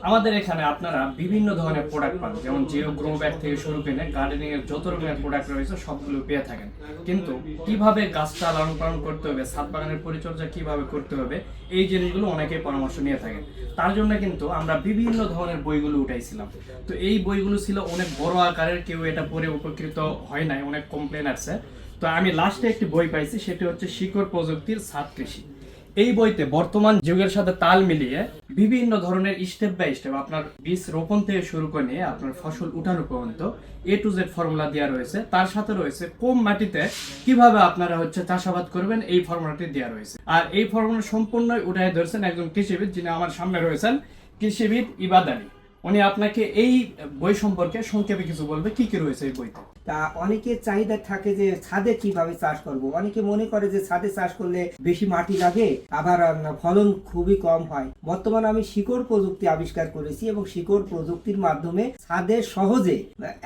আমাদের এখানে আপনারা বিভিন্ন ধরনের প্রোডাক্ট পান, যেমন জিও গ্রো ব্যাগ থেকে শুরু করে গার্ডেনিং এর যত রকমের প্রোডাক্ট রয়েছে সবগুলো পেয়ে থাকেন। কিন্তু কিভাবে গাছটা লালন পালন করতে হবে, ছাদ বাগানের পরিচর্যা কিভাবে করতে হবে, এই জিনিসগুলো অনেকেই পরামর্শ নিয়ে থাকেন। তার জন্য কিন্তু আমরা বিভিন্ন ধরনের বইগুলো উঠাইছিলাম। তো এই বইগুলো ছিল অনেক বড় আকারের, কেউ এটা পড়ে উপকৃত হয় নাই, অনেক কমপ্লেন আসছে। তো আমি লাস্টে একটি বই পাইছি, সেটি হচ্ছে শিকড় প্রযুক্তির ছাদ কৃষি। এই বইতে বর্তমান যুগের সাথে তাল মিলিয়ে বিভিন্ন ধরনের স্টেপ বাই স্টেপ আপনার বীজ রোপণ থেকে শুরু করে নিয়ে আপনার ফসল উঠানো পর্যন্ত A to Z ফর্মুলা দেওয়া রয়েছে। তার সাথে রয়েছে কম মাটিতে কিভাবে আপনারা চাষাবাদ করবেন, এই ফর্মুলাটি দেওয়া রয়েছে। আর এই ফর্মুলা সম্পূর্ণই উঠাই ধরছেন একজন কৃষিবিদ, যিনি আমার সামনে রয়েছেন, কৃষিবিদ ইবাদ আলী। উনি আপনাকে এই বই সম্পর্কে সংক্ষেপে কিছু বলবে, কি কি রয়েছে এই বইতে। তা অনেকের চাহিদা থাকে যে ছাদে কিভাবে চাষ করব। অনেকে মনে করে যে ছাদে চাষ করলে বেশি মাটি লাগে, আবার ফলন খুবই কম হয়। বর্তমানে আমি শিকড় প্রযুক্তি আবিষ্কার করেছি এবং শিকড় প্রযুক্তির মাধ্যমে ছাদে সহজে,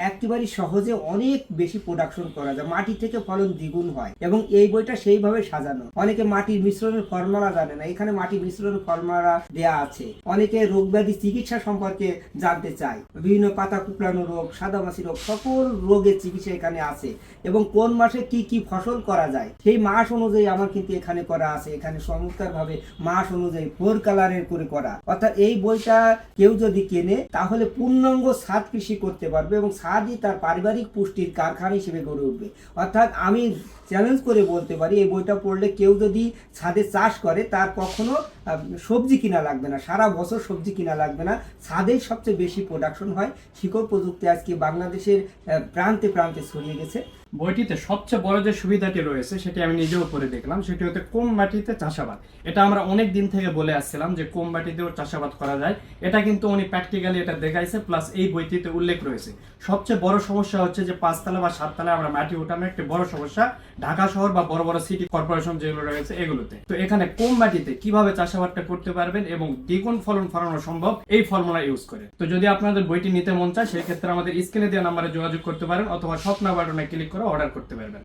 একেবারে সহজে অনেক বেশি প্রোডাকশন করা যায়, মাটি থেকে ফলন দ্বিগুণ হয়। এবং এই বইটা সেইভাবে সাজানো। অনেকে মাটির মিশ্রণের ফর্মুলা জানে না, এখানে মাটির মিশ্রণের ফর্মুলা দেয়া আছে। অনেকে রোগ ব্যাধি চিকিৎসা সম্পর্কে জানতে চায়, বিভিন্ন পাতা কুকড়ানো রোগ, সাদামাছি রোগ, সকল রোগের চিকিৎসা এখানে আছে। এবং কোন মাসে কি কি ফসল করা যায় সেই মাস অনুযায়ী আমার কিন্তু এখানে করা আছে। এখানে চমৎকার ভাবে মাস অনুযায়ী 4 কালারের করে করা। অর্থাৎ এই বইটা কেউ যদি কেনে তাহলে পূর্ণাঙ্গ ছাদ কৃষি করতে পারবে এবং ছাদই তার পারিবারিক পুষ্টির কারখানা হিসেবে গড়ে উঠবে। অর্থাৎ আমি চ্যালেঞ্জ করে বলতে পারি, এই বইটা পড়লে কেউ যদি ছাদে চাষ করে তার কখনো সবজি কিনা লাগবে না, সারা বছর সবজি কিনা লাগবে না। ছাদেই সবচেয়ে বেশি প্রোডাকশন হয়। শিকড় প্রযুক্তি আজকে বাংলাদেশের প্রান্তে প্রান্তে ছড়িয়ে গেছে। বইটিতে সবচেয়ে বড় যে সুবিধাটি রয়েছে সেটি আমি নিজেও করে দেখলাম, সেটি হচ্ছে কম মাটিতে চাষাবাদ। এটা আমরা অনেক দিন থেকে বলে আসছিলাম যে কম মাটিতেও চাষাবাদ করা যায়। এটা কিন্তু উনি প্র্যাকটিক্যালি এটা দেখাইছে, প্লাস এই বইটিতে উল্লেখ রয়েছে। সবচেয়ে বড় সমস্যা হচ্ছে যে 5 তলা বা 7 তলায় আমরা মাটি উঠানো একটি বড় সমস্যা, ঢাকা শহর বা বড় বড় সিটি কর্পোরেশন যেগুলো রয়েছে এগুলোতে। তো এখানে কম মাটিতে কিভাবে চাষাবাদটা করতে পারবেন এবং দ্বিগুণ ফলন ফলানো সম্ভব এই ফর্মুলা ইউজ করে। তো যদি আপনাদের বইটি নিতে মন চায়, সেক্ষেত্রে আমাদের স্ক্রিনে দেওয়া নাম্বারে যোগাযোগ করতে পারেন অথবা স্বপ্ন বাটনে ক্লিক করে অর্ডার করতে পারবেন।